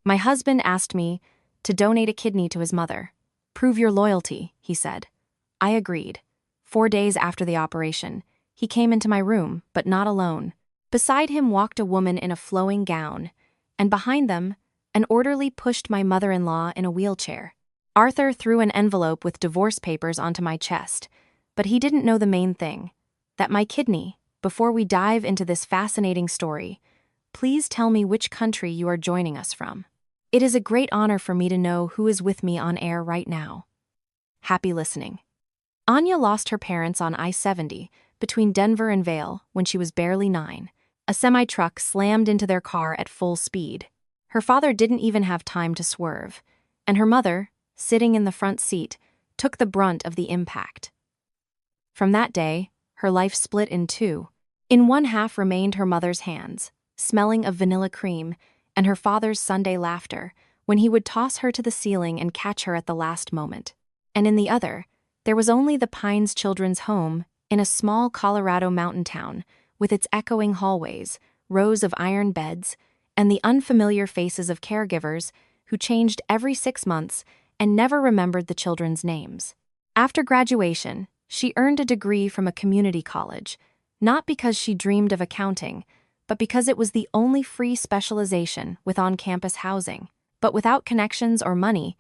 My husband asked me to donate a kidney to his mother. Prove your loyalty, he said. I agreed. 4 days after the operation, he came into my room, but not alone. Beside him walked a woman in a flowing gown, and behind them, an orderly pushed my mother-in-law in a wheelchair. Arthur threw an envelope with divorce papers onto my chest, but he didn't know the main thing, that my kidney. Before we dive into this fascinating story, please tell me which country you are joining us from. It is a great honor for me to know who is with me on air right now. Happy listening. Anya lost her parents on I-70 between Denver and Vail when she was barely 9. A semi-truck slammed into their car at full speed. Her father didn't even have time to swerve, and her mother, sitting in the front seat, took the brunt of the impact. From that day, her life split in two. In one half remained her mother's hands, smelling of vanilla cream, and her father's Sunday laughter when he would toss her to the ceiling and catch her at the last moment. And in the other, there was only the Pines Children's Home in a small Colorado mountain town with its echoing hallways, rows of iron beds, and the unfamiliar faces of caregivers who changed every 6 months and never remembered the children's names. After graduation, she earned a degree from a community college, not because she dreamed of accounting, but because it was the only free specialization with on-campus housing. But without connections or money,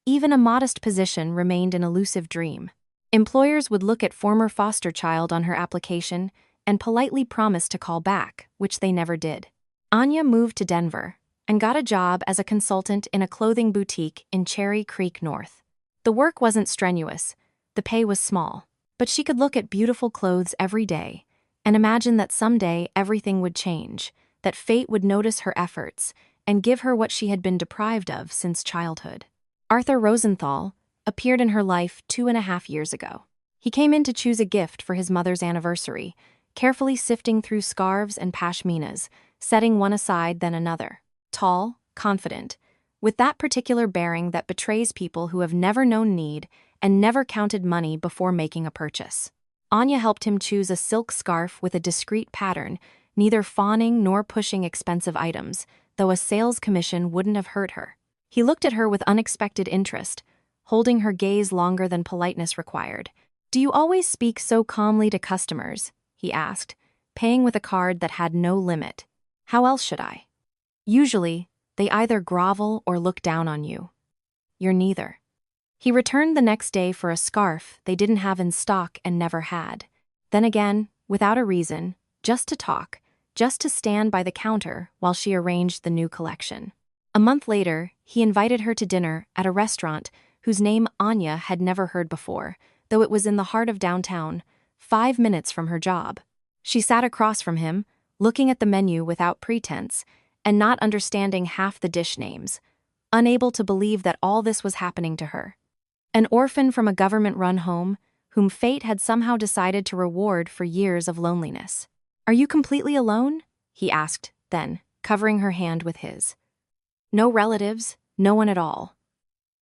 even a modest position remained an elusive dream. Employers would look at former foster child on her application and politely promise to call back, which they never did. Anya moved to Denver and got a job as a consultant in a clothing boutique in Cherry Creek North. The work wasn't strenuous, the pay was small, but she could look at beautiful clothes every day and imagine that someday everything would change, that fate would notice her efforts and give her what she had been deprived of since childhood. Arthur Rosenthal appeared in her life 2.5 years ago. He came in to choose a gift for his mother's anniversary, carefully sifting through scarves and pashminas, setting one aside then another. Tall, confident, with that particular bearing that betrays people who have never known need and never counted money before making a purchase. Anya helped him choose a silk scarf with a discreet pattern, neither fawning nor pushing expensive items, though a sales commission wouldn't have hurt her. He looked at her with unexpected interest, holding her gaze longer than politeness required. "Do you always speak so calmly to customers?" he asked, paying with a card that had no limit. "How else should I?" "Usually, they either grovel or look down on you. You're neither." He returned the next day for a scarf they didn't have in stock and never had. Then again, without a reason, just to talk, just to stand by the counter while she arranged the new collection. A month later, he invited her to dinner at a restaurant whose name Anya had never heard before, though it was in the heart of downtown, 5 minutes from her job. She sat across from him, looking at the menu without pretense, and not understanding half the dish names, unable to believe that all this was happening to her. An orphan from a government-run home, whom fate had somehow decided to reward for years of loneliness. "Are you completely alone?" he asked then, covering her hand with his. "No relatives, no one at all."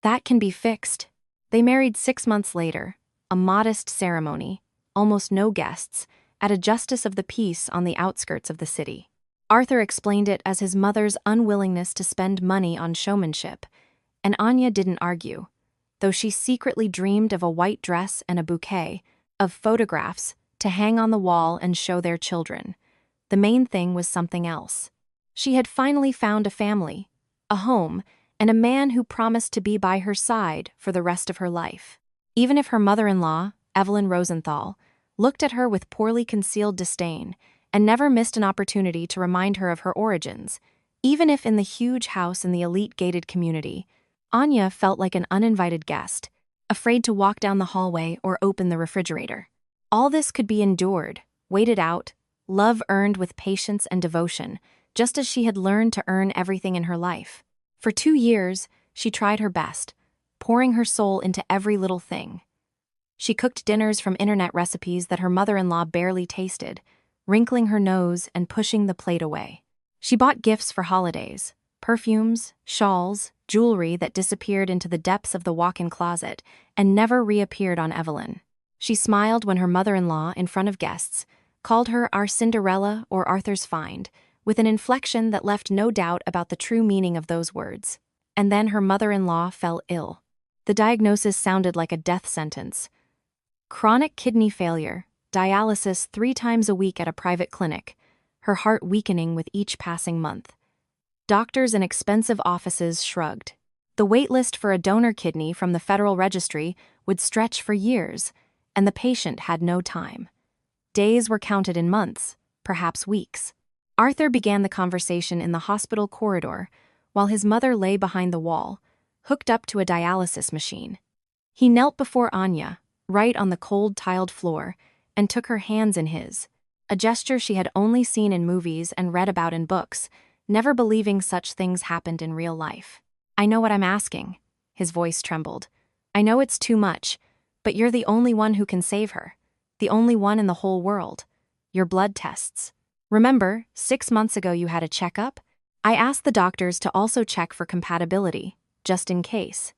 "That can be fixed." They married 6 months later, a modest ceremony, almost no guests, at a justice of the peace on the outskirts of the city. Arthur explained it as his mother's unwillingness to spend money on showmanship, and Anya didn't argue, though she secretly dreamed of a white dress and a bouquet, of photographs to hang on the wall and show their children. The main thing was something else. She had finally found a family, a home, and a man who promised to be by her side for the rest of her life. Even if her mother-in-law, Evelyn Rosenthal, looked at her with poorly concealed disdain and never missed an opportunity to remind her of her origins, even if in the huge house in the elite gated community, Anya felt like an uninvited guest, afraid to walk down the hallway or open the refrigerator. All this could be endured, waited out, love earned with patience and devotion, just as she had learned to earn everything in her life. For 2 years, she tried her best, pouring her soul into every little thing. She cooked dinners from internet recipes that her mother-in-law barely tasted, wrinkling her nose and pushing the plate away. She bought gifts for holidays, perfumes, shawls, jewelry that disappeared into the depths of the walk-in closet and never reappeared on Evelyn. She smiled when her mother-in-law, in front of guests, called her our Cinderella or Arthur's find, with an inflection that left no doubt about the true meaning of those words. And then her mother-in-law fell ill. The diagnosis sounded like a death sentence. Chronic kidney failure, dialysis 3 times a week at a private clinic, her heart weakening with each passing month. Doctors and expensive offices shrugged. The wait list for a donor kidney from the Federal Registry would stretch for years, and the patient had no time. Days were counted in months, perhaps weeks. Arthur began the conversation in the hospital corridor, while his mother lay behind the wall, hooked up to a dialysis machine. He knelt before Anya, right on the cold tiled floor, and took her hands in his, a gesture she had only seen in movies and read about in books, never believing such things happened in real life. "I know what I'm asking," his voice trembled. "I know it's too much, but you're the only one who can save her. The only one in the whole world. Your blood tests. Remember, 6 months ago you had a checkup? I asked the doctors to also check for compatibility, just in case.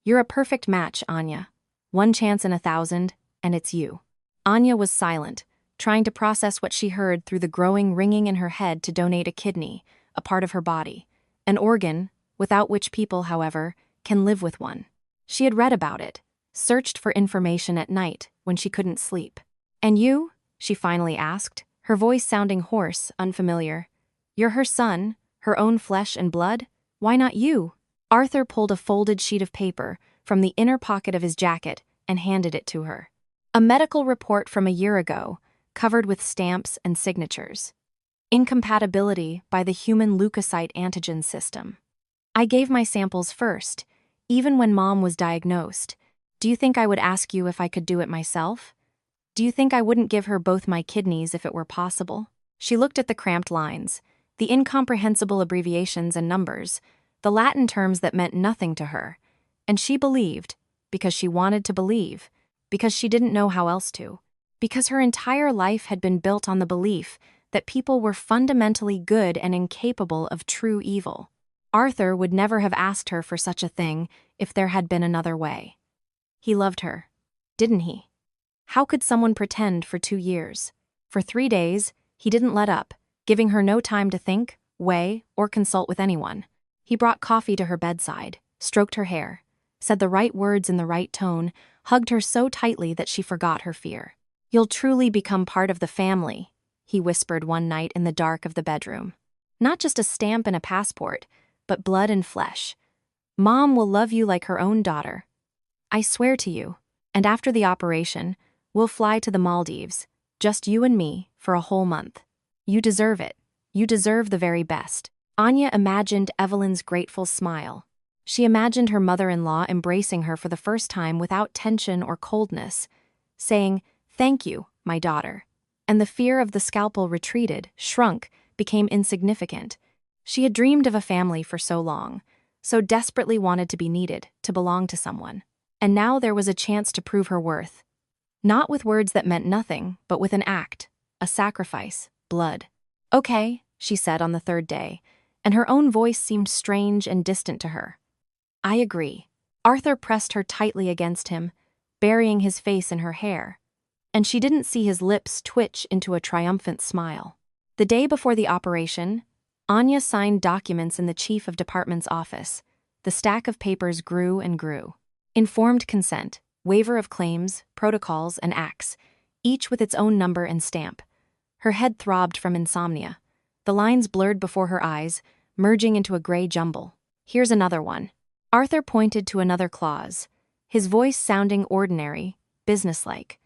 You're a perfect match, Anya. 1 chance in 1,000, and it's you." Anya was silent, trying to process what she heard through the growing ringing in her head to donate a kidney, a part of her body, an organ, without which people, however, can live with one. She had read about it, searched for information at night when she couldn't sleep. "And you?" she finally asked, her voice sounding hoarse, unfamiliar. "You're her son, her own flesh and blood? Why not you?" Arthur pulled a folded sheet of paper from the inner pocket of his jacket and handed it to her. A medical report from a year ago, covered with stamps and signatures. Incompatibility by the human leukocyte antigen system. "I gave my samples first, even when Mom was diagnosed. Do you think I would ask you if I could do it myself? Do you think I wouldn't give her both my kidneys if it were possible?" She looked at the cramped lines, the incomprehensible abbreviations and numbers, the Latin terms that meant nothing to her, and she believed, because she wanted to believe, because she didn't know how else to, because her entire life had been built on the belief that people were fundamentally good and incapable of true evil. Arthur would never have asked her for such a thing if there had been another way. He loved her, didn't he? How could someone pretend for 2 years? For 3 days, he didn't let up, giving her no time to think, weigh, or consult with anyone. He brought coffee to her bedside, stroked her hair, said the right words in the right tone, hugged her so tightly that she forgot her fear. "You'll truly become part of the family," he whispered one night in the dark of the bedroom. "Not just a stamp and a passport, but blood and flesh. Mom will love you like her own daughter. I swear to you, and after the operation, we'll fly to the Maldives, just you and me, for a whole month. You deserve it. You deserve the very best." Anya imagined Evelyn's grateful smile. She imagined her mother-in-law embracing her for the first time without tension or coldness, saying, "Thank you, my daughter." And the fear of the scalpel retreated, shrunk, became insignificant. She had dreamed of a family for so long, so desperately wanted to be needed, to belong to someone. And now there was a chance to prove her worth. Not with words that meant nothing, but with an act, a sacrifice, blood. "Okay," she said on the 3rd day, and her own voice seemed strange and distant to her. "I agree." Arthur pressed her tightly against him, burying his face in her hair, and she didn't see his lips twitch into a triumphant smile. The day before the operation, Anya signed documents in the chief of department's office. The stack of papers grew and grew. Informed consent, waiver of claims, protocols, and acts, each with its own number and stamp. Her head throbbed from insomnia. The lines blurred before her eyes, merging into a gray jumble. "Here's another one." Arthur pointed to another clause, his voice sounding ordinary, businesslike.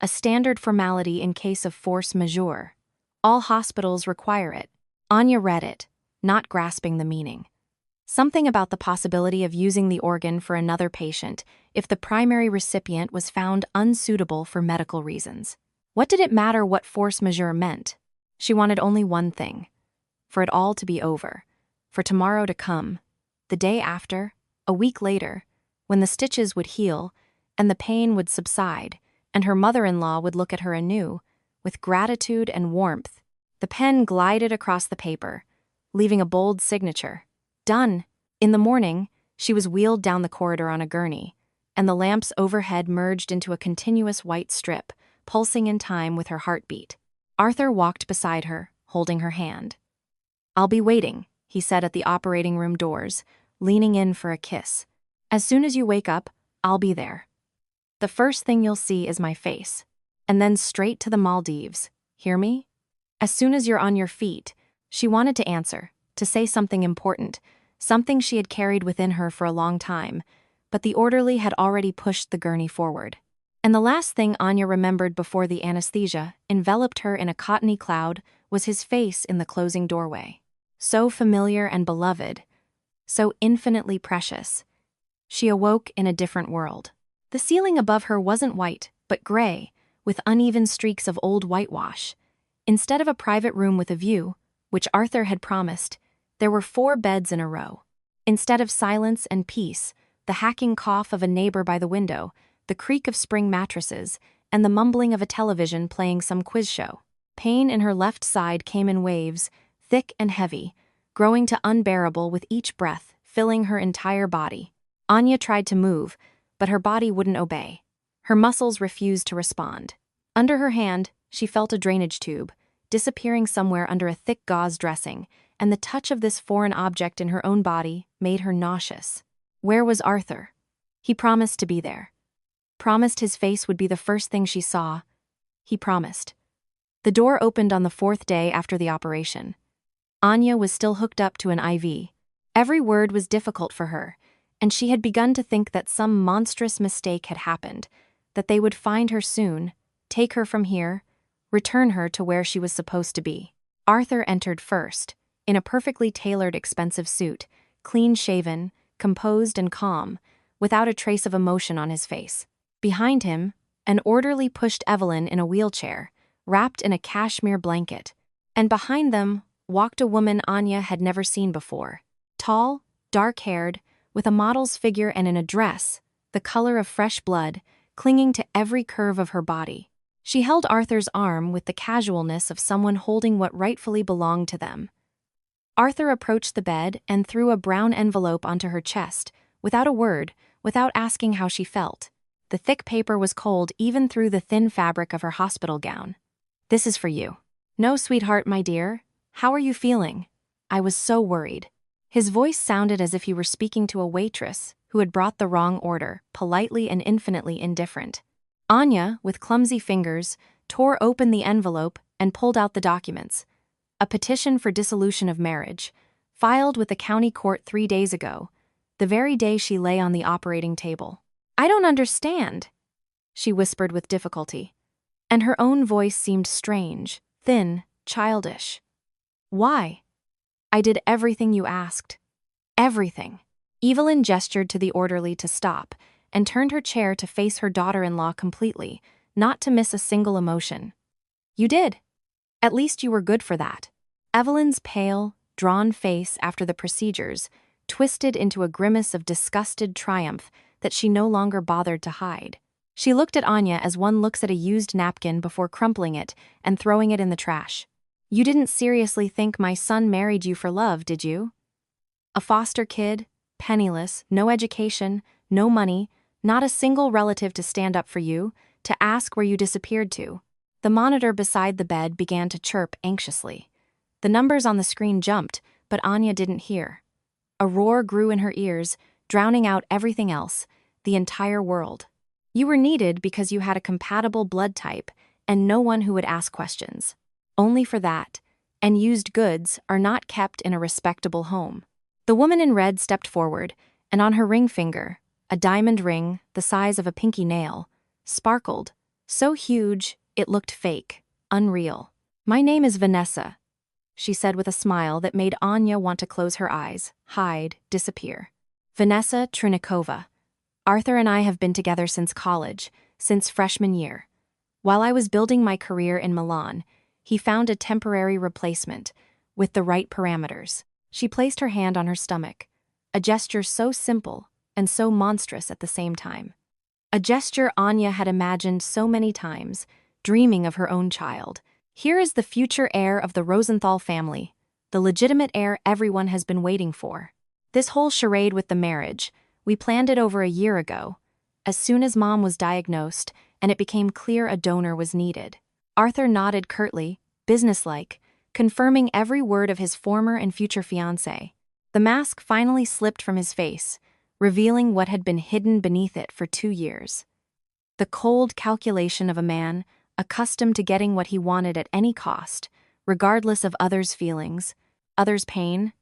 "A standard formality in case of force majeure. All hospitals require it." Anya read it, not grasping the meaning. Something about the possibility of using the organ for another patient if the primary recipient was found unsuitable for medical reasons. What did it matter what force majeure meant? She wanted only one thing: for it all to be over, for tomorrow to come, the day after, a week later, when the stitches would heal and the pain would subside, and her mother-in-law would look at her anew, with gratitude and warmth. The pen glided across the paper, leaving a bold signature. Done. In the morning, she was wheeled down the corridor on a gurney, and the lamps overhead merged into a continuous white strip, pulsing in time with her heartbeat. Arthur walked beside her, holding her hand. I'll be waiting, he said at the operating room doors, leaning in for a kiss. As soon as you wake up, I'll be there. The first thing you'll see is my face. And then straight to the Maldives. Hear me? As soon as you're on your feet, she wanted to answer, to say something important, something she had carried within her for a long time, but the orderly had already pushed the gurney forward. And the last thing Anya remembered before the anesthesia enveloped her in a cottony cloud was his face in the closing doorway. So familiar and beloved, so infinitely precious. She awoke in a different world. The ceiling above her wasn't white, but gray, with uneven streaks of old whitewash. Instead of a private room with a view, which Arthur had promised, there were 4 beds in a row. Instead of silence and peace, the hacking cough of a neighbor by the window, the creak of spring mattresses, and the mumbling of a television playing some quiz show. Pain in her left side came in waves, thick and heavy, growing to unbearable with each breath, filling her entire body. Anya tried to move, but her body wouldn't obey. Her muscles refused to respond. Under her hand, she felt a drainage tube, disappearing somewhere under a thick gauze dressing, and the touch of this foreign object in her own body made her nauseous. Where was Arthur? He promised to be there. Promised his face would be the first thing she saw. He promised. The door opened on the 4th day after the operation. Anya was still hooked up to an IV. Every word was difficult for her, and she had begun to think that some monstrous mistake had happened, that they would find her soon, take her from here, return her to where she was supposed to be. Arthur entered first, in a perfectly tailored expensive suit, clean-shaven, composed and calm, without a trace of emotion on his face. Behind him, an orderly pushed Evelyn in a wheelchair, wrapped in a cashmere blanket, and behind them walked a woman Anya had never seen before. Tall, dark-haired, with a model's figure and in a dress, the color of fresh blood, clinging to every curve of her body. She held Arthur's arm with the casualness of someone holding what rightfully belonged to them. Arthur approached the bed and threw a brown envelope onto her chest, without a word, without asking how she felt. The thick paper was cold even through the thin fabric of her hospital gown. "This is for you." "No, sweetheart, my dear. How are you feeling?" "I was so worried." His voice sounded as if he were speaking to a waitress who had brought the wrong order, politely and infinitely indifferent. Anya, with clumsy fingers, tore open the envelope and pulled out the documents. A petition for dissolution of marriage, filed with the county court 3 days ago, the very day she lay on the operating table. "I don't understand," she whispered with difficulty, and her own voice seemed strange, thin, childish. "Why? I did everything you asked. Everything." Evelyn gestured to the orderly to stop and turned her chair to face her daughter-in-law completely, not to miss a single emotion. "You did. At least you were good for that." Evelyn's pale, drawn face after the procedures twisted into a grimace of disgusted triumph that she no longer bothered to hide. She looked at Anya as one looks at a used napkin before crumpling it and throwing it in the trash. "You didn't seriously think my son married you for love, did you? A foster kid, penniless, no education, no money, not a single relative to stand up for you, to ask where you disappeared to." The monitor beside the bed began to chirp anxiously. The numbers on the screen jumped, but Anya didn't hear. A roar grew in her ears, drowning out everything else, the entire world. "You were needed because you had a compatible blood type and no one who would ask questions. Only for that, and used goods are not kept in a respectable home." The woman in red stepped forward, and on her ring finger, a diamond ring the size of a pinky nail, sparkled, so huge it looked fake, unreal. "My name is Vanessa," she said with a smile that made Anya want to close her eyes, hide, disappear. "Vanessa Trinikova. Arthur and I have been together since college, since freshman year. While I was building my career in Milan, he found a temporary replacement, with the right parameters." She placed her hand on her stomach, a gesture so simple and so monstrous at the same time. A gesture Anya had imagined so many times, dreaming of her own child. Here is the future heir of the Rosenthal family, the legitimate heir everyone has been waiting for. This whole charade with the marriage, we planned it over a year ago, as soon as Mom was diagnosed and it became clear a donor was needed. Arthur nodded curtly, businesslike, confirming every word of his former and future fiancée. The mask finally slipped from his face, revealing what had been hidden beneath it for 2 years. The cold calculation of a man accustomed to getting what he wanted at any cost, regardless of others' feelings, others' pain,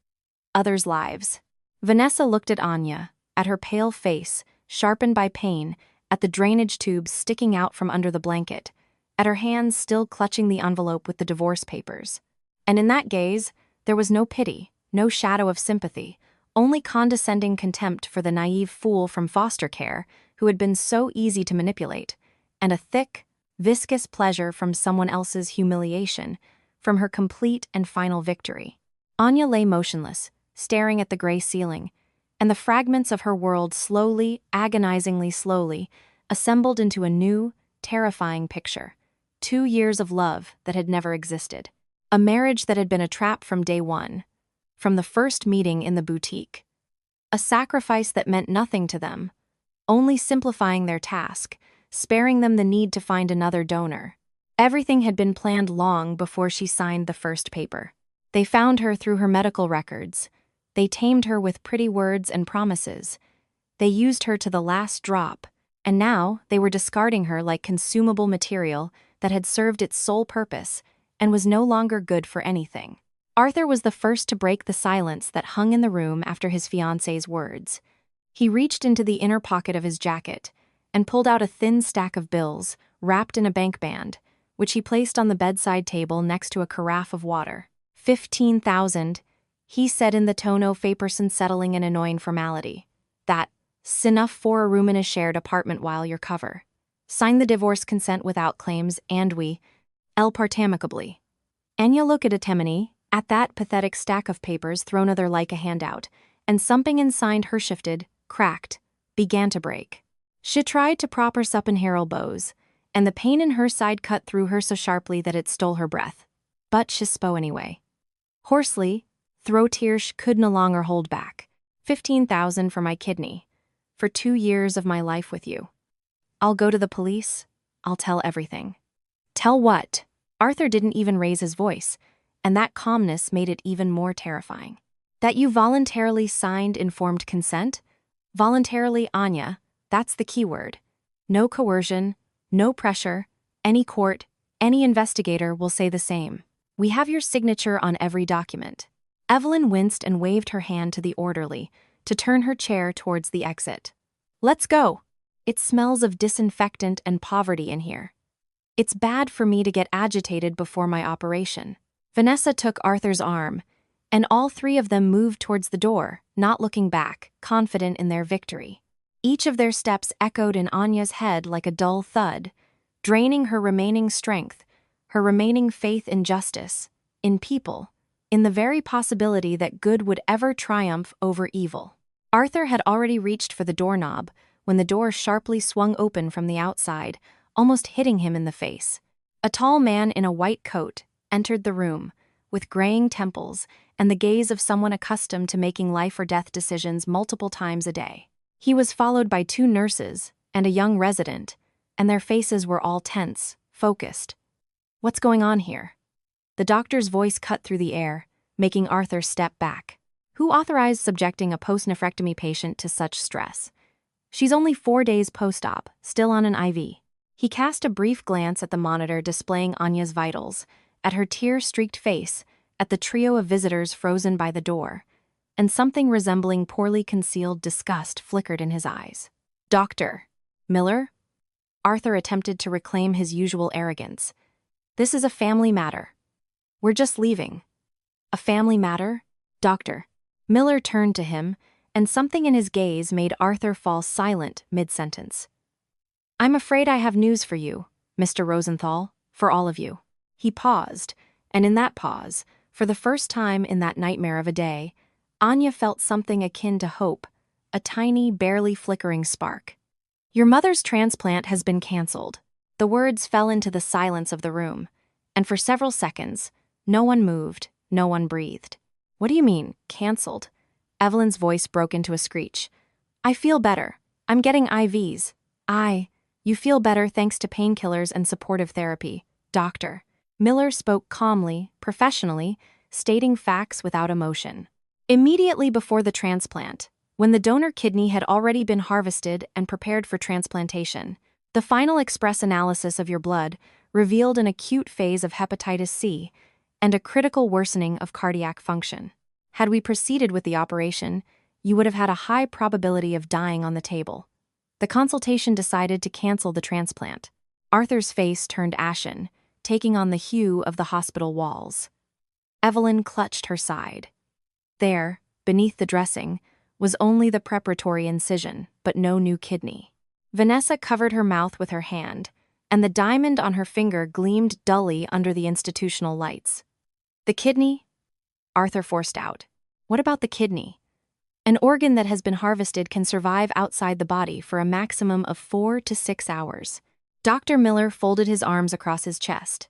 others' lives. Vanessa looked at Anya, at her pale face, sharpened by pain, at the drainage tubes sticking out from under the blanket, at her hands still clutching the envelope with the divorce papers. And in that gaze, there was no pity, no shadow of sympathy, only condescending contempt for the naive fool from foster care who had been so easy to manipulate, and a thick, viscous pleasure from someone else's humiliation, from her complete and final victory. Anya lay motionless, staring at the gray ceiling, and the fragments of her world slowly, agonizingly slowly, assembled into a new, terrifying picture. 2 years of love that had never existed. A marriage that had been a trap from day one, from the first meeting in the boutique. A sacrifice that meant nothing to them, only simplifying their task, sparing them the need to find another donor. Everything had been planned long before she signed the first paper. They found her through her medical records. They tamed her with pretty words and promises. They used her to the last drop, and now they were discarding her like consumable material that had served its sole purpose and was no longer good for anything. Arthur was the first to break the silence that hung in the room after his fiancée's words. He reached into the inner pocket of his jacket and pulled out a thin stack of bills wrapped in a bank band, which he placed on the bedside table next to a carafe of water. 15,000, he said in the tone of a person settling an annoying formality. That's enough for a room in a shared apartment while you're cover. Sign the divorce consent without claims, and we, el part amicably. Anya looked at Atemone, at that pathetic stack of papers thrown other like a handout, and something inside her shifted, cracked, began to break. She tried to prop herself in her elbows, and the pain in her side cut through her so sharply that it stole her breath. But she spoke anyway. Hoarsely, through tears she could no longer hold back. 15,000 for my kidney. For 2 years of my life with you. I'll go to the police. I'll tell everything. Tell what? Arthur didn't even raise his voice, and that calmness made it even more terrifying. That you voluntarily signed informed consent? Voluntarily, Anya, that's the key word. No coercion, no pressure, any court, any investigator will say the same. We have your signature on every document. Evelyn winced and waved her hand to the orderly to turn her chair towards the exit. Let's go. It smells of disinfectant and poverty in here. It's bad for me to get agitated before my operation. Vanessa took Arthur's arm, and all three of them moved towards the door, not looking back, confident in their victory. Each of their steps echoed in Anya's head like a dull thud, draining her remaining strength, her remaining faith in justice, in people, in the very possibility that good would ever triumph over evil. Arthur had already reached for the doorknob when the door sharply swung open from the outside, almost hitting him in the face. A tall man in a white coat entered the room, with graying temples and the gaze of someone accustomed to making life-or-death decisions multiple times a day. He was followed by 2 nurses and a young resident, and their faces were all tense, focused. What's going on here? The doctor's voice cut through the air, making Arthur step back. Who authorized subjecting a post-nephrectomy patient to such stress? She's only 4 days post-op, still on an IV. He cast a brief glance at the monitor displaying Anya's vitals, at her tear-streaked face, at the trio of visitors frozen by the door, and something resembling poorly concealed disgust flickered in his eyes. Dr. Miller? Arthur attempted to reclaim his usual arrogance. This is a family matter. We're just leaving. A family matter? Doctor. Miller turned to him, and something in his gaze made Arthur fall silent mid-sentence. I'm afraid I have news for you, Mr. Rosenthal, for all of you. He paused, and in that pause, for the first time in that nightmare of a day, Anya felt something akin to hope, a tiny, barely flickering spark. Your mother's transplant has been canceled. The words fell into the silence of the room, and for several seconds, no one moved, no one breathed. What do you mean, canceled? Evelyn's voice broke into a screech. I feel better. I'm getting IVs. You feel better thanks to painkillers and supportive therapy, doctor. Miller spoke calmly, professionally, stating facts without emotion. Immediately before the transplant, when the donor kidney had already been harvested and prepared for transplantation, the final express analysis of your blood revealed an acute phase of hepatitis C and a critical worsening of cardiac function. Had we proceeded with the operation, you would have had a high probability of dying on the table. The consultation decided to cancel the transplant. Arthur's face turned ashen, taking on the hue of the hospital walls. Evelyn clutched her side. There, beneath the dressing, was only the preparatory incision, but no new kidney. Vanessa covered her mouth with her hand, and the diamond on her finger gleamed dully under the institutional lights. The kidney? Arthur forced out. What about the kidney? An organ that has been harvested can survive outside the body for a maximum of 4 to 6 hours. Dr. Miller folded his arms across his chest.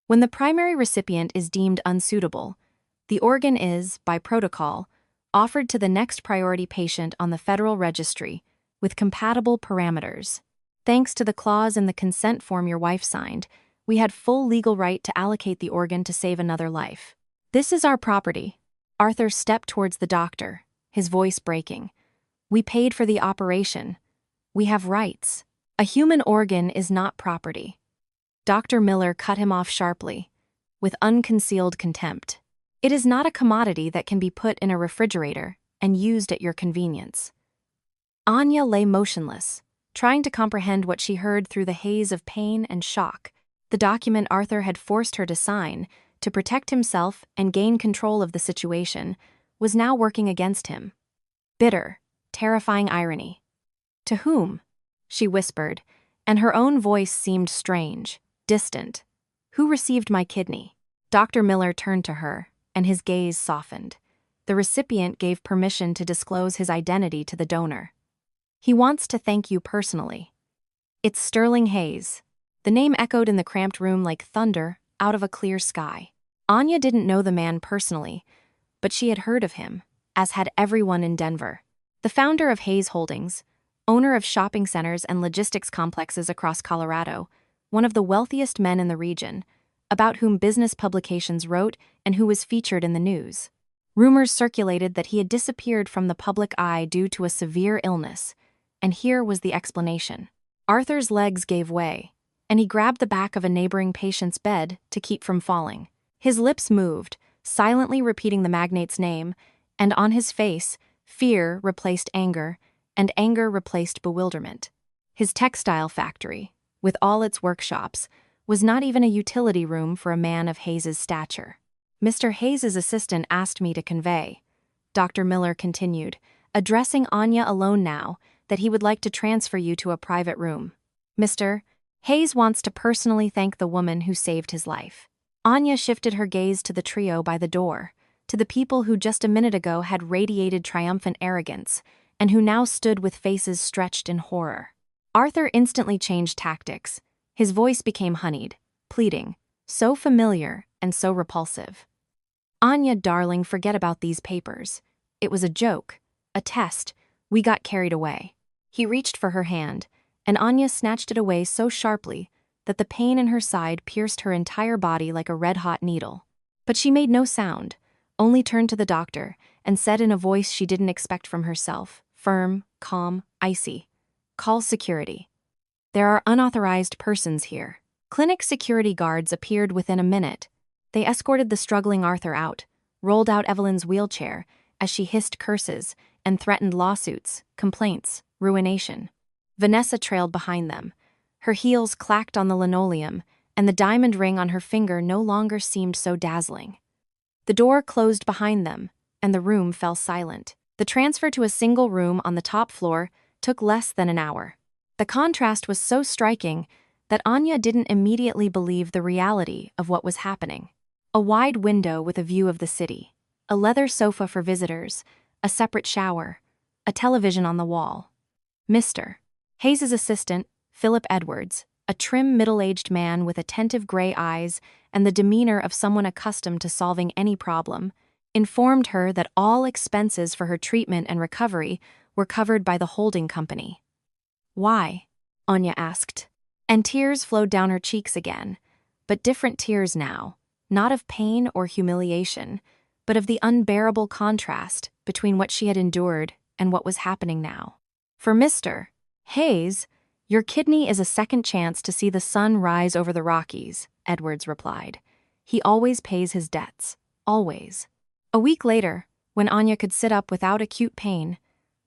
When the primary recipient is deemed unsuitable, the organ is, by protocol, offered to the next priority patient on the federal registry with compatible parameters. Thanks to the clause in the consent form your wife signed, we had full legal right to allocate the organ to save another life. This is our property. Arthur stepped towards the doctor, his voice breaking. We paid for the operation. We have rights. A human organ is not property. Dr. Miller cut him off sharply, with unconcealed contempt. It is not a commodity that can be put in a refrigerator and used at your convenience. Anya lay motionless, trying to comprehend what she heard through the haze of pain and shock. The document Arthur had forced her to sign, to protect himself and gain control of the situation, was now working against him. Bitter, terrifying irony. To whom? She whispered, and her own voice seemed strange, distant. Who received my kidney? Dr. Miller turned to her, and his gaze softened. The recipient gave permission to disclose his identity to the donor. He wants to thank you personally. It's Sterling Hayes. The name echoed in the cramped room like thunder out of a clear sky. Anya didn't know the man personally, but she had heard of him, as had everyone in Denver. The founder of Hayes Holdings, owner of shopping centers and logistics complexes across Colorado, one of the wealthiest men in the region, about whom business publications wrote and who was featured in the news. Rumors circulated that he had disappeared from the public eye due to a severe illness, and here was the explanation. Arthur's legs gave way, and he grabbed the back of a neighboring patient's bed to keep from falling. His lips moved, silently repeating the magnate's name, and on his face, fear replaced anger, and anger replaced bewilderment. His textile factory, with all its workshops, was not even a utility room for a man of Hayes's stature. Mr. Hayes's assistant asked me to convey, Dr. Miller continued, addressing Anya alone now, that he would like to transfer you to a private room. Mr. Hayes wants to personally thank the woman who saved his life. Anya shifted her gaze to the trio by the door, to the people who just a minute ago had radiated triumphant arrogance, and who now stood with faces stretched in horror. Arthur instantly changed tactics. His voice became honeyed, pleading, so familiar and so repulsive. Anya, darling, forget about these papers. It was a joke, a test. We got carried away. He reached for her hand, and Anya snatched it away so sharply that the pain in her side pierced her entire body like a red-hot needle. But she made no sound, only turned to the doctor and said in a voice she didn't expect from herself, firm, calm, icy, call security. There are unauthorized persons here. Clinic security guards appeared within a minute. They escorted the struggling Arthur out, rolled out Evelyn's wheelchair as she hissed curses and threatened lawsuits, complaints, ruination. Vanessa trailed behind them. Her heels clacked on the linoleum, and the diamond ring on her finger no longer seemed so dazzling. The door closed behind them, and the room fell silent. The transfer to a single room on the top floor took less than an hour. The contrast was so striking that Anya didn't immediately believe the reality of what was happening. A wide window with a view of the city, a leather sofa for visitors, a separate shower, a television on the wall. Mr. Hayes' assistant, Philip Edwards, a trim middle-aged man with attentive gray eyes and the demeanor of someone accustomed to solving any problem, informed her that all expenses for her treatment and recovery were covered by the holding company. Why? Anya asked, and tears flowed down her cheeks again. but different tears now, not of pain or humiliation, but of the unbearable contrast between what she had endured and what was happening now. For Mr. Hayes, your kidney is a second chance to see the sun rise over the Rockies, Edwards replied. He always pays his debts, always. A week later, when Anya could sit up without acute pain,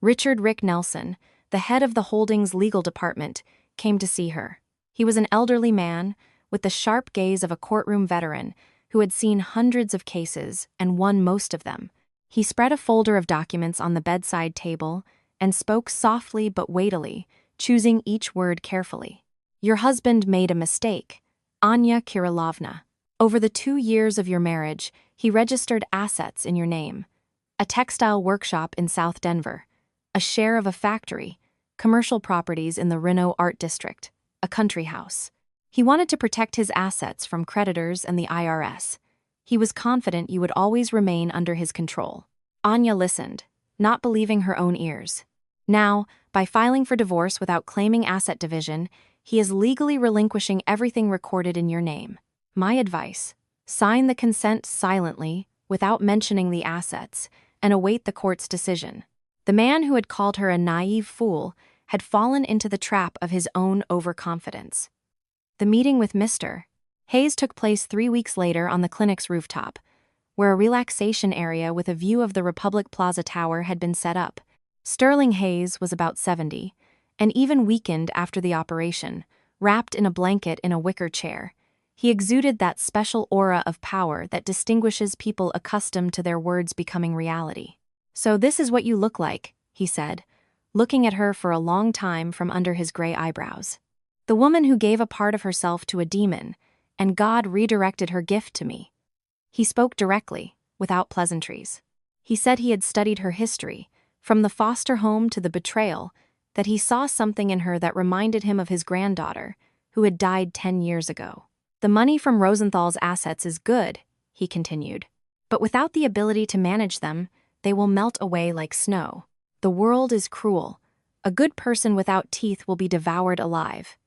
Richard Rick Nelson, the head of the holding's legal department, came to see her. He was an elderly man with the sharp gaze of a courtroom veteran who had seen hundreds of cases and won most of them. He spread a folder of documents on the bedside table and spoke softly but weightily, choosing each word carefully. Your husband made a mistake, Anya Kirilovna. Over the 2 years of your marriage, he registered assets in your name. A textile workshop in South Denver, a share of a factory, commercial properties in the Reno Art District, a country house. He wanted to protect his assets from creditors and the IRS. He was confident you would always remain under his control. Anya listened, not believing her own ears. Now, by filing for divorce without claiming asset division, he is legally relinquishing everything recorded in your name. My advice: sign the consent silently, without mentioning the assets, and await the court's decision. The man who had called her a naive fool had fallen into the trap of his own overconfidence. The meeting with Mr. Hayes took place 3 weeks later on the clinic's rooftop, where a relaxation area with a view of the Republic Plaza Tower had been set up. Sterling Hayes was about 70, and even weakened after the operation, wrapped in a blanket in a wicker chair. He exuded that special aura of power that distinguishes people accustomed to their words becoming reality. So this is what you look like, he said, looking at her for a long time from under his gray eyebrows. The woman who gave a part of herself to a demon, and God redirected her gift to me. He spoke directly, without pleasantries. He said he had studied her history, from the foster home to the betrayal, that he saw something in her that reminded him of his granddaughter, who had died 10 years ago. The money from Rosenthal's assets is good, he continued, but without the ability to manage them, they will melt away like snow. The world is cruel. A good person without teeth will be devoured alive.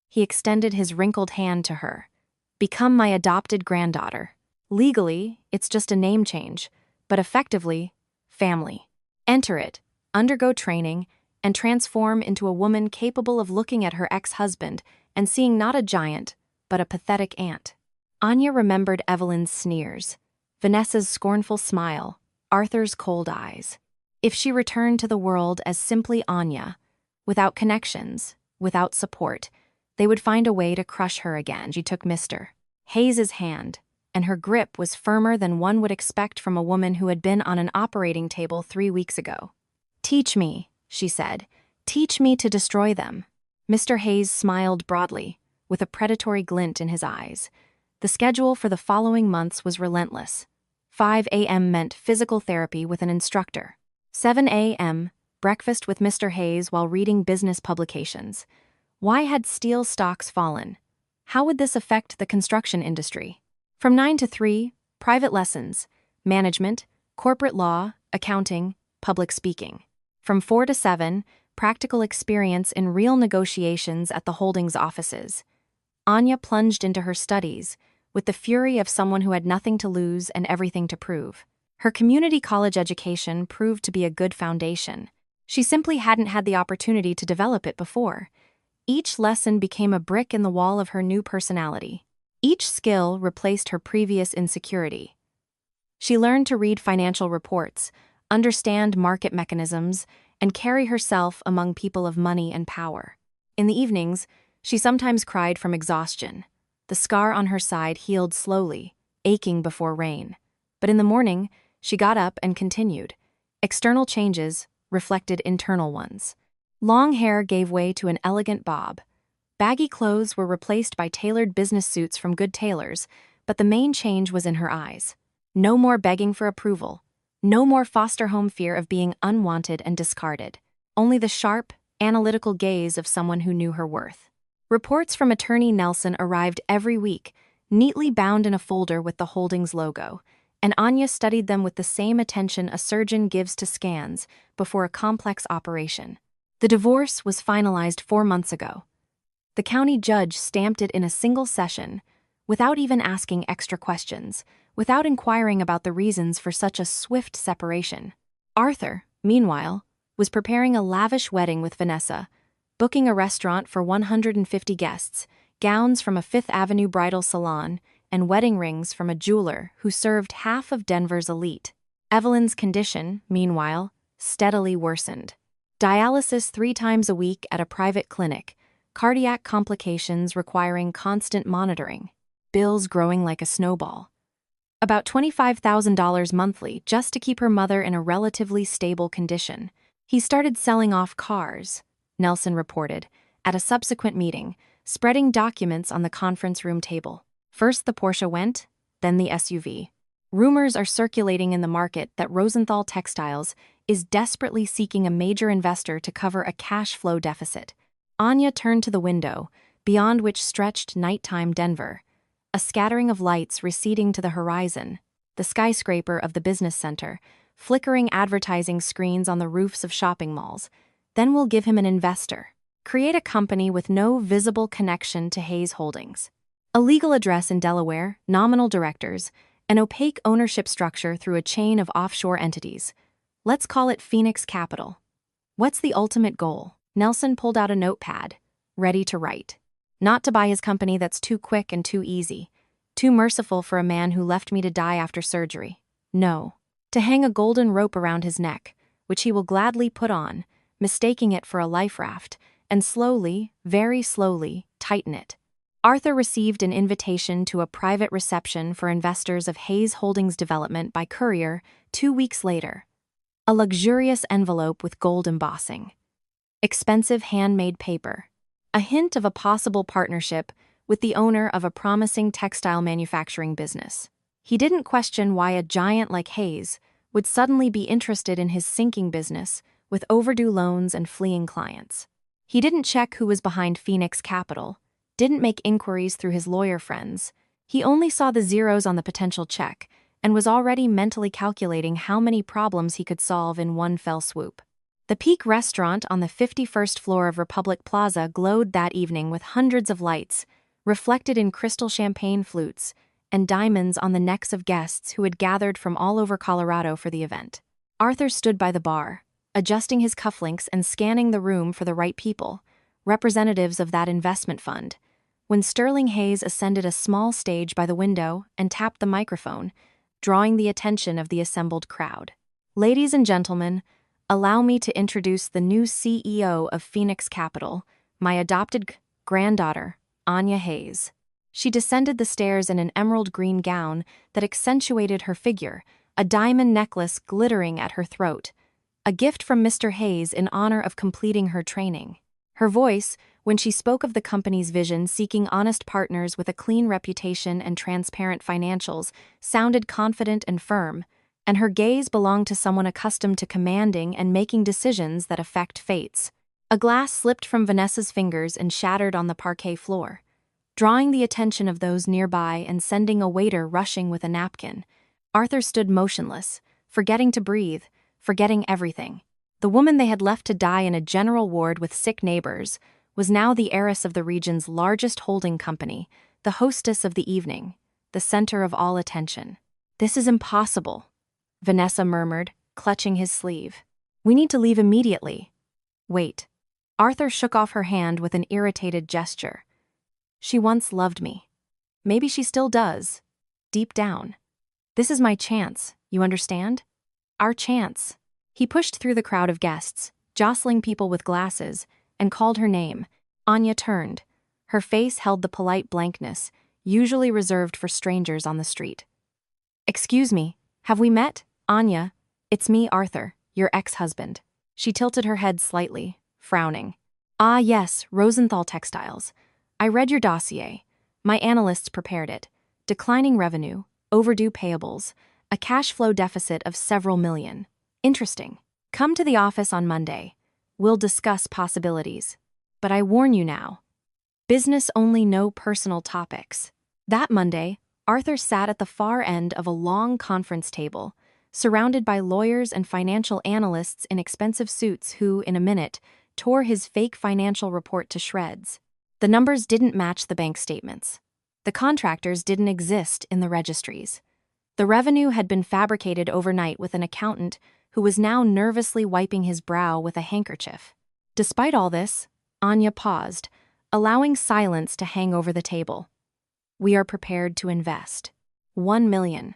He extended his wrinkled hand to her. Become my adopted granddaughter. Legally, it's just a name change, but effectively, family. Enter it, undergo training, and transform into a woman capable of looking at her ex-husband and seeing not a giant, but a pathetic aunt. Anya remembered Evelyn's sneers, Vanessa's scornful smile, Arthur's cold eyes. If she returned to the world as simply Anya, without connections, without support, they would find a way to crush her again. She took Mr. Hayes's hand, and her grip was firmer than one would expect from a woman who had been on an operating table 3 weeks ago. Teach me, she said. Teach me to destroy them. Mr. Hayes smiled broadly, with a predatory glint in his eyes. The schedule for the following months was relentless. 5 a.m. meant physical therapy with an instructor. 7 a.m., breakfast with Mr. Hayes while reading business publications. Why had steel stocks fallen? How would this affect the construction industry? From 9 to 3, private lessons, management, corporate law, accounting, public speaking. From 4 to 7, practical experience in real negotiations at the holdings offices. Anya plunged into her studies, with the fury of someone who had nothing to lose and everything to prove. Her community college education proved to be a good foundation. She simply hadn't had the opportunity to develop it before. Each lesson became a brick in the wall of her new personality. Each skill replaced her previous insecurity. She learned to read financial reports, understand market mechanisms, and carry herself among people of money and power. In the evenings, she sometimes cried from exhaustion. The scar on her side healed slowly, aching before rain. But in the morning, she got up and continued. External changes reflected internal ones. Long hair gave way to an elegant bob. Baggy clothes were replaced by tailored business suits from good tailors, but the main change was in her eyes. No more begging for approval. No more foster home fear of being unwanted and discarded. Only the sharp, analytical gaze of someone who knew her worth. Reports from Attorney Nelson arrived every week, neatly bound in a folder with the holdings logo, and Anya studied them with the same attention a surgeon gives to scans before a complex operation. The divorce was finalized 4 months ago. The county judge stamped it in a single session, without even asking extra questions, without inquiring about the reasons for such a swift separation. Arthur, meanwhile, was preparing a lavish wedding with Vanessa, booking a restaurant for 150 guests, gowns from a Fifth Avenue bridal salon, and wedding rings from a jeweler who served half of Denver's elite. Evelyn's condition, meanwhile, steadily worsened. Dialysis 3 times a week at a private clinic, cardiac complications requiring constant monitoring, bills growing like a snowball. About $25,000 monthly just to keep her mother in a relatively stable condition. He started selling off cars, Nelson reported, at a subsequent meeting, spreading documents on the conference room table. First the Porsche went, then the SUV. Rumors are circulating in the market that Rosenthal Textiles is desperately seeking a major investor to cover a cash flow deficit. Anya turned to the window, beyond which stretched nighttime Denver, a scattering of lights receding to the horizon, the skyscraper of the business center, flickering advertising screens on the roofs of shopping malls. Then we'll give him an investor. Create a company with no visible connection to Hayes Holdings. A legal address in Delaware, nominal directors, an opaque ownership structure through a chain of offshore entities. Let's call it Phoenix Capital. What's the ultimate goal? Nelson pulled out a notepad, ready to write. Not to buy his company that's too quick and too easy, too merciful for a man who left me to die after surgery. No. To hang a golden rope around his neck, which he will gladly put on, mistaking it for a life raft, and slowly, very slowly, tighten it. Arthur received an invitation to a private reception for investors of Hayes Holdings Development by courier 2 weeks later. A luxurious envelope with gold embossing. Expensive handmade paper. A hint of a possible partnership with the owner of a promising textile manufacturing business. He didn't question why a giant like Hayes would suddenly be interested in his sinking business with overdue loans and fleeing clients. He didn't check who was behind Phoenix Capital, didn't make inquiries through his lawyer friends. He only saw the zeros on the potential check and was already mentally calculating how many problems he could solve in one fell swoop. The Peak restaurant on the 51st floor of Republic Plaza glowed that evening with hundreds of lights, reflected in crystal champagne flutes, and diamonds on the necks of guests who had gathered from all over Colorado for the event. Arthur stood by the bar, adjusting his cufflinks and scanning the room for the right people, representatives of that investment fund, when Sterling Hayes ascended a small stage by the window and tapped the microphone, drawing the attention of the assembled crowd. Ladies and gentlemen, allow me to introduce the new CEO of Phoenix Capital, my adopted granddaughter, Anya Hayes. She descended the stairs in an emerald green gown that accentuated her figure, a diamond necklace glittering at her throat, a gift from Mr. Hayes in honor of completing her training. Her voice, when she spoke of the company's vision seeking honest partners with a clean reputation and transparent financials, sounded confident and firm, and her gaze belonged to someone accustomed to commanding and making decisions that affect fates. A glass slipped from Vanessa's fingers and shattered on the parquet floor, drawing the attention of those nearby and sending a waiter rushing with a napkin. Arthur stood motionless, forgetting to breathe, forgetting everything. The woman they had left to die in a general ward with sick neighbors was now the heiress of the region's largest holding company, the hostess of the evening, the center of all attention. "This is impossible," Vanessa murmured, clutching his sleeve. "We need to leave immediately." "Wait." Arthur shook off her hand with an irritated gesture. "She once loved me. Maybe she still does, deep down. This is my chance, you understand? Our chance." He pushed through the crowd of guests, jostling people with glasses, and called her name. Anya turned. Her face held the polite blankness, usually reserved for strangers on the street. "Excuse me, have we met, Anya? It's me, Arthur, your ex-husband." She tilted her head slightly, frowning. "Ah yes, Rosenthal Textiles. I read your dossier. My analysts prepared it. Declining revenue, overdue payables, a cash flow deficit of several million. Interesting. Come to the office on Monday. We'll discuss possibilities. But I warn you now. Business only, no personal topics." That Monday, Arthur sat at the far end of a long conference table, surrounded by lawyers and financial analysts in expensive suits who, in a minute, tore his fake financial report to shreds. The numbers didn't match the bank statements. The contractors didn't exist in the registries. The revenue had been fabricated overnight with an accountant who was now nervously wiping his brow with a handkerchief. Despite all this, Anya paused, allowing silence to hang over the table. We are prepared to invest. 1 million.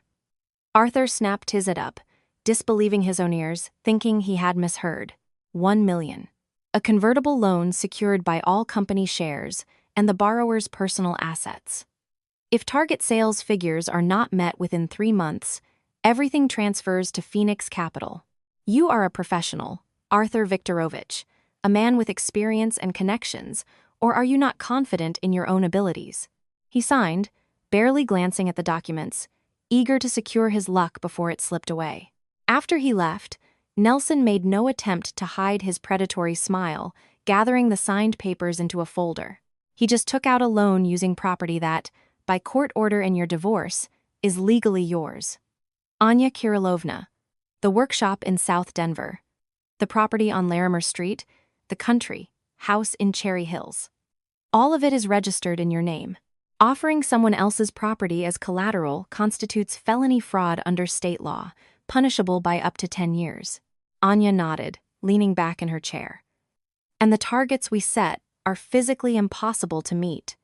Arthur snapped his it up, disbelieving his own ears, thinking he had misheard. 1 million. A convertible loan secured by all company shares and the borrower's personal assets. If target sales figures are not met within 3 months, everything transfers to Phoenix Capital. You are a professional, Arthur Viktorovich, a man with experience and connections, or are you not confident in your own abilities? He signed, barely glancing at the documents, eager to secure his luck before it slipped away. After he left, Nelson made no attempt to hide his predatory smile, gathering the signed papers into a folder. He just took out a loan using property that, by court order in your divorce, is legally yours. Anya Kirilovna. The workshop in South Denver. The property on Larimer Street. The country house in Cherry Hills. All of it is registered in your name. Offering someone else's property as collateral constitutes felony fraud under state law, punishable by up to 10 years. Anya nodded, leaning back in her chair. And the targets we set are physically impossible to meet.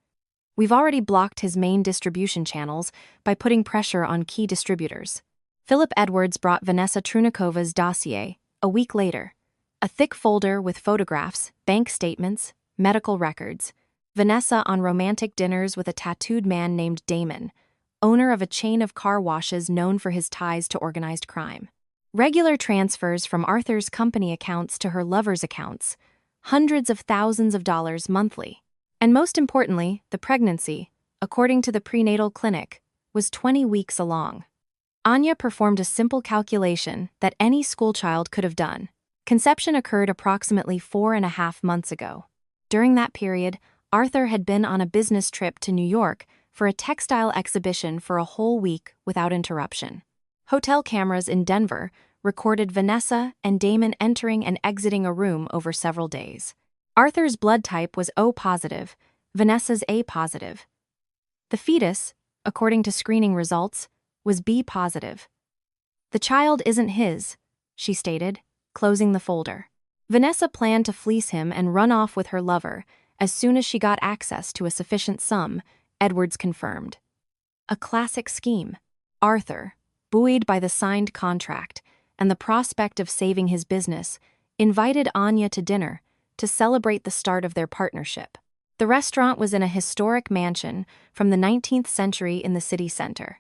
We've already blocked his main distribution channels by putting pressure on key distributors. Philip Edwards brought Vanessa Trunikova's dossier a week later. A thick folder with photographs, bank statements, medical records. Vanessa on romantic dinners with a tattooed man named Damon, owner of a chain of car washes known for his ties to organized crime. Regular transfers from Arthur's company accounts to her lover's accounts, hundreds of thousands of dollars monthly. And most importantly, the pregnancy, according to the prenatal clinic, was 20 weeks along. Anya performed a simple calculation that any schoolchild could have done. Conception occurred approximately 4.5 months ago. During that period, Arthur had been on a business trip to New York for a textile exhibition for a whole week without interruption. Hotel cameras in Denver recorded Vanessa and Damon entering and exiting a room over several days. Arthur's blood type was O positive, Vanessa's A positive. The fetus, according to screening results, was B positive. The child isn't his, she stated, closing the folder. Vanessa planned to fleece him and run off with her lover as soon as she got access to a sufficient sum, Edwards confirmed. A classic scheme. Arthur, buoyed by the signed contract and the prospect of saving his business, invited Anya to dinner to celebrate the start of their partnership. The restaurant was in a historic mansion from the 19th century in the city center.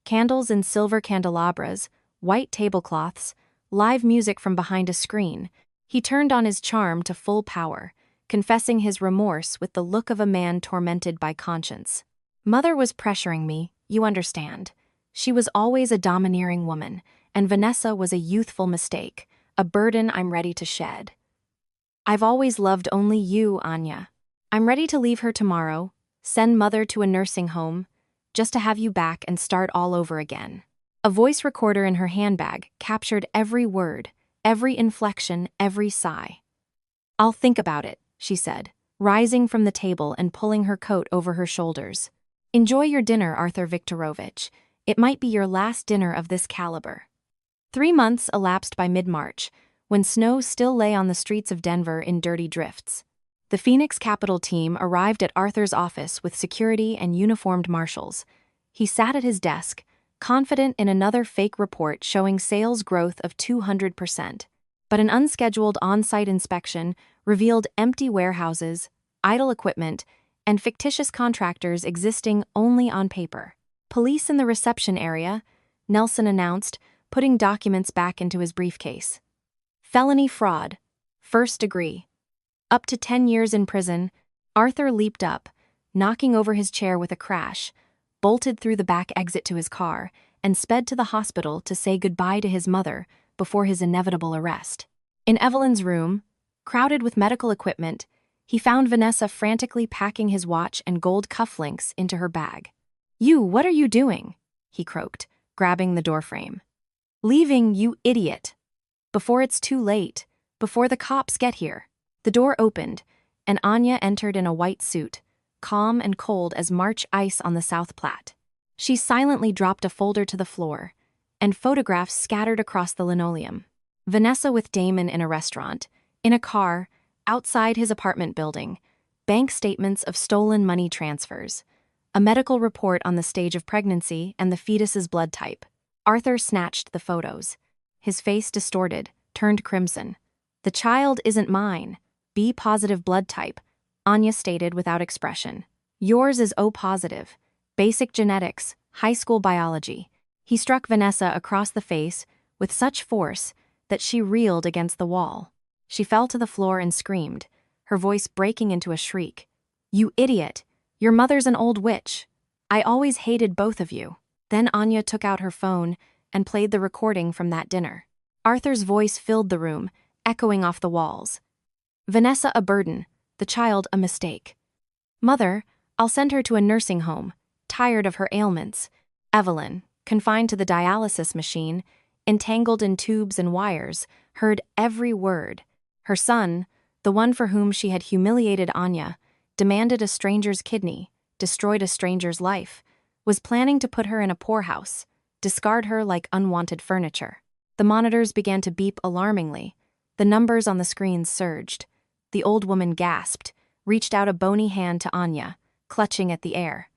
Candles in silver candelabras, white tablecloths, live music from behind a screen. He turned on his charm to full power, confessing his remorse with the look of a man tormented by conscience. Mother was pressuring me, you understand. She was always a domineering woman, and Vanessa was a youthful mistake, a burden I'm ready to shed. I've always loved only you, Anya. I'm ready to leave her tomorrow, send Mother to a nursing home, just to have you back and start all over again. A voice recorder in her handbag captured every word, every inflection, every sigh. I'll think about it, she said, rising from the table and pulling her coat over her shoulders. Enjoy your dinner, Arthur Viktorovich. It might be your last dinner of this caliber. 3 months elapsed by mid-March, when snow still lay on the streets of Denver in dirty drifts. The Phoenix Capital team arrived at Arthur's office with security and uniformed marshals. He sat at his desk, confident in another fake report showing sales growth of 200%. But an unscheduled on-site inspection revealed empty warehouses, idle equipment, and fictitious contractors existing only on paper. Police in the reception area, Nelson announced, putting documents back into his briefcase. Felony fraud. First degree. Up to 10 years in prison. Arthur leaped up, knocking over his chair with a crash, bolted through the back exit to his car, and sped to the hospital to say goodbye to his mother before his inevitable arrest. In Evelyn's room, crowded with medical equipment, he found Vanessa frantically packing his watch and gold cufflinks into her bag. What are you doing?" he croaked, grabbing the doorframe. "Leaving, you idiot. Before it's too late, before the cops get here." The door opened, and Anya entered in a white suit, calm and cold as March ice on the South Platte. She silently dropped a folder to the floor, and photographs scattered across the linoleum. Vanessa with Damon in a restaurant, in a car, outside his apartment building, bank statements of stolen money transfers, a medical report on the stage of pregnancy and the fetus's blood type. Arthur snatched the photos. His face distorted, turned crimson. "The child isn't mine. B positive blood type," Anya stated without expression. "Yours is O positive. Basic genetics, high school biology." He struck Vanessa across the face with such force that she reeled against the wall. She fell to the floor and screamed, her voice breaking into a shriek. "You idiot! Your mother's an old witch. I always hated both of you." Then Anya took out her phone and played the recording from that dinner. Arthur's voice filled the room, echoing off the walls. "Vanessa a burden, the child a mistake. Mother, I'll send her to a nursing home, tired of her ailments." Evelyn, confined to the dialysis machine, entangled in tubes and wires, heard every word. Her son, the one for whom she had humiliated Anya, demanded a stranger's kidney, destroyed a stranger's life, was planning to put her in a poorhouse, discard her like unwanted furniture. The monitors began to beep alarmingly. The numbers on the screens surged. The old woman gasped, reached out a bony hand to Anya, clutching at the air.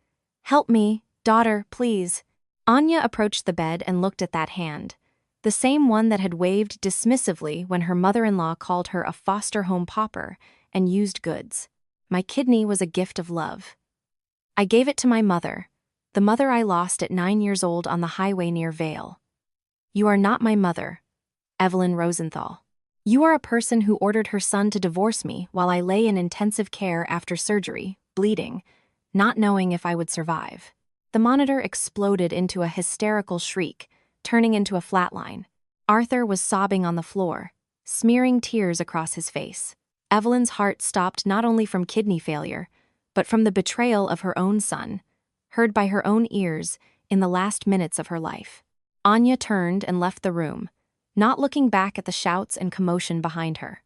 "Help me, daughter, please." Anya approached the bed and looked at that hand, the same one that had waved dismissively when her mother-in-law called her a foster home pauper and used goods. "My kidney was a gift of love. I gave it to my mother, the mother I lost at 9 years old on the highway near Vale. You are not my mother, Evelyn Rosenthal. You are a person who ordered her son to divorce me while I lay in intensive care after surgery, bleeding, not knowing if I would survive." The monitor exploded into a hysterical shriek, turning into a flatline. Arthur was sobbing on the floor, smearing tears across his face. Evelyn's heart stopped not only from kidney failure, but from the betrayal of her own son, heard by her own ears in the last minutes of her life. Anya turned and left the room, not looking back at the shouts and commotion behind her.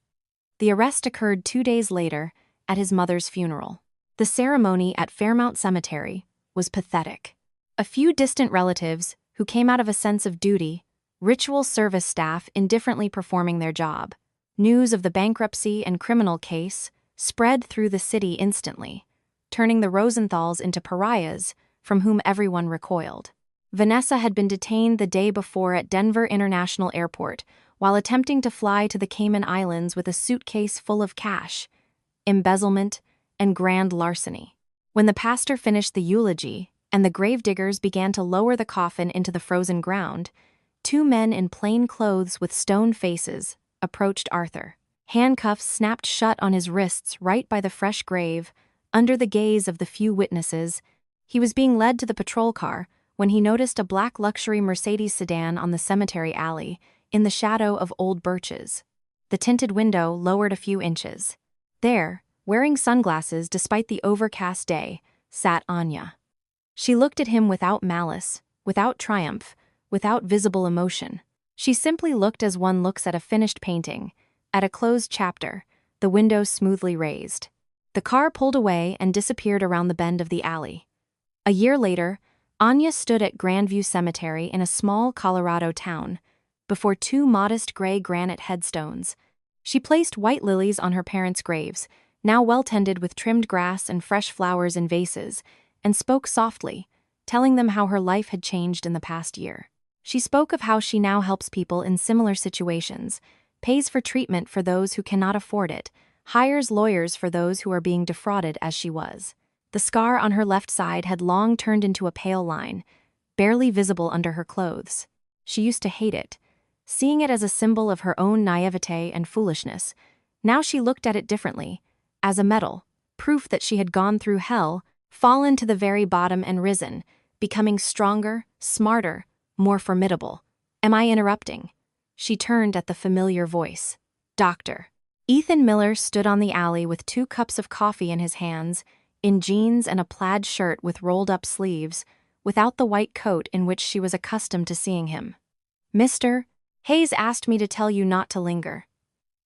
The arrest occurred 2 days later at his mother's funeral. The ceremony at Fairmount Cemetery was pathetic. A few distant relatives, who came out of a sense of duty, ritual service staff indifferently performing their job. News of the bankruptcy and criminal case spread through the city instantly, turning the Rosenthals into pariahs from whom everyone recoiled. Vanessa had been detained the day before at Denver International Airport while attempting to fly to the Cayman Islands with a suitcase full of cash, embezzlement, and grand larceny. When the pastor finished the eulogy and the gravediggers began to lower the coffin into the frozen ground, 2 men in plain clothes with stone faces approached Arthur. Handcuffs snapped shut on his wrists right by the fresh grave, under the gaze of the few witnesses. He was being led to the patrol car when he noticed a black luxury Mercedes sedan on the cemetery alley, in the shadow of old birches. The tinted window lowered a few inches. There, wearing sunglasses despite the overcast day, sat Anya. She looked at him without malice, without triumph, without visible emotion. She simply looked as one looks at a finished painting, at a closed chapter, the window smoothly raised. The car pulled away and disappeared around the bend of the alley. A year later, Anya stood at Grandview Cemetery in a small Colorado town, before 2 modest gray granite headstones. She placed white lilies on her parents' graves, now well-tended with trimmed grass and fresh flowers in vases, and spoke softly, telling them how her life had changed in the past year. She spoke of how she now helps people in similar situations, pays for treatment for those who cannot afford it, hires lawyers for those who are being defrauded as she was. The scar on her left side had long turned into a pale line, barely visible under her clothes. She used to hate it, seeing it as a symbol of her own naivete and foolishness. Now she looked at it differently, as a medal, proof that she had gone through hell, fallen to the very bottom and risen, becoming stronger, smarter, more formidable. "Am I interrupting?" She turned at the familiar voice. "Doctor." Ethan Miller stood on the alley with 2 cups of coffee in his hands, in jeans and a plaid shirt with rolled-up sleeves, without the white coat in which she was accustomed to seeing him. "Mr. Hayes asked me to tell you not to linger.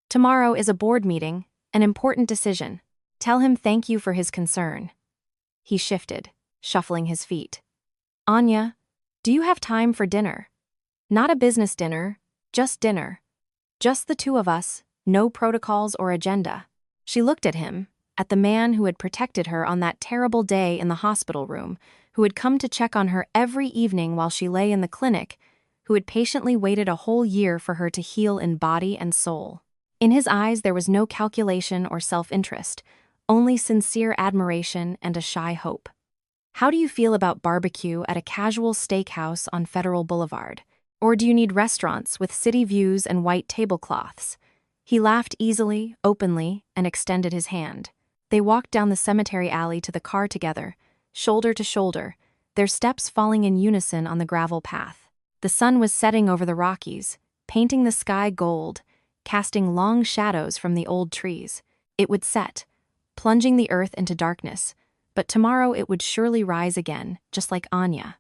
Tomorrow is a board meeting, an important decision. Tell him thank you for his concern." He shifted, shuffling his feet. Anya, do you have time for dinner? Not a business dinner, just dinner. Just the two of us, no protocols or agenda. She looked at him, at the man who had protected her on that terrible day in the hospital room, who had come to check on her every evening while she lay in the clinic, who had patiently waited a whole year for her to heal in body and soul. In his eyes there was no calculation or self-interest, only sincere admiration and a shy hope. How do you feel about barbecue at a casual steakhouse on Federal Boulevard? Or do you need restaurants with city views and white tablecloths? He laughed easily, openly, and extended his hand. They walked down the cemetery alley to the car together, shoulder to shoulder, their steps falling in unison on the gravel path. The sun was setting over the Rockies, painting the sky gold, casting long shadows from the old trees. It would set, plunging the earth into darkness, but tomorrow it would surely rise again, just like Anya.